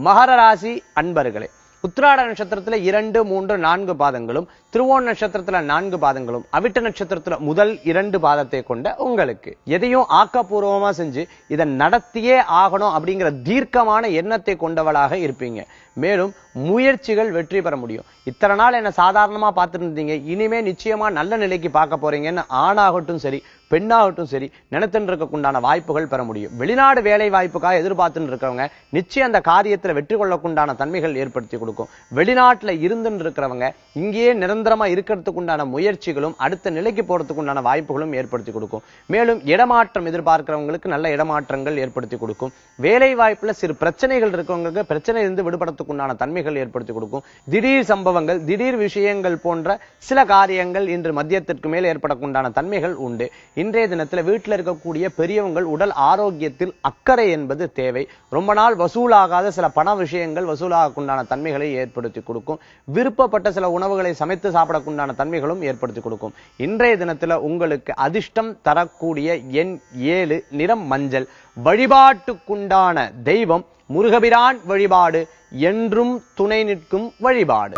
மகர ராசி அன்பர்களே, உத்திராட நட்சத்திரத்துல 2, 3, 4 பாதங்களும், திருவோண நட்சத்திரத்துல 4 பாதங்களும், அவிட்ட நட்சத்திரத்துல முதல் 2 பாதத்தை கொண்ட உங்களுக்கு எதையும் ஆக்கப்பூர்வமா செஞ்சு இதை நடத்தியே ஆகணும் அப்படிங்கிற தீர்க்கமான எண்ணத்தை கொண்டவளாக இருப்பீங்க. மேலும் முயற்சிகள் வெற்றி பெற முடியும். இத்தனை நாள் என்ன சாதாரணமா பார்த்துட்டு இருந்தீங்க, இனிமே நிச்சயமா நல்ல நிலைக்கு பார்க்க போறீங்கன்னு ஆணாகட்டும் சரி பெண்ணாகட்டும் சரி நினைத்துட்டு இருக்கக்குண்டான வாய்ப்புகள் பெற முடியும். வெளிநாடு வேலை வாய்ப்புக்காக எதிர்பார்த்துட்டு இருக்கிறவங்க நிச்சயம் அந்த காரியத்துல வெற்றி கொள்ளக்குண்டான தன்மைகள் ஏற்படுத்தி கொடுக்கும். வெளிநாட்டுல இருந்துட்டு இருக்கிறவங்க இங்கேயே நிரந்தரமா இருக்கிறதுக்கு உண்டான முயற்சிகளும் அடுத்த நிலைக்கு போறதுக்கு உண்டான வாய்ப்புகளும் ஏற்படுத்தி கொடுக்கும். மேலும் இடமாற்றம் எதிர்பார்க்கிறவங்களுக்கு நல்ல இடமாற்றங்கள் ஏற்படுத்தி கொடுக்கும். வேலை வாய்ப்புல சிறு பிரச்சனைகள் இருக்கிறவங்களுக்கு பிரச்சனை இருந்து விடுபடுறதுக்கு உண்டான தன்மைகள் ஏற்படுத்தி கொடுக்கும். திடீர் சம்பவங்கள், திடீர் விஷயங்கள் போன்ற சில காரியங்கள் இன்று மத்தியத்திற்கு மேல் ஏற்படக்குண்டான தன்மைகள் உண்டு. இன்றைய தினத்துல வீட்டில் இருக்கக்கூடிய பெரியவங்கள் உடல் ஆரோக்கியத்தில் அக்கறை என்பது தேவை. ரொம்ப நாள் வசூலாகாத சில பண விஷயங்கள் வசூலாகக்குண்டான தன்மைகளை ஏற்படுத்தி கொடுக்கும். விருப்பப்பட்ட சில உணவுகளை சமைத்து சாப்பிடக்குண்டான தன்மைகளும் ஏற்படுத்தி கொடுக்கும். இன்றைய தினத்துல உங்களுக்கு அதிர்ஷ்டம் தரக்கூடிய எண் 7, நிறம் மஞ்சள். வழிபாட்டுக்குண்டான தெய்வம் முருகபிரான் வழிபாடு என்றும் துணை நிற்கும் வழிபாடு.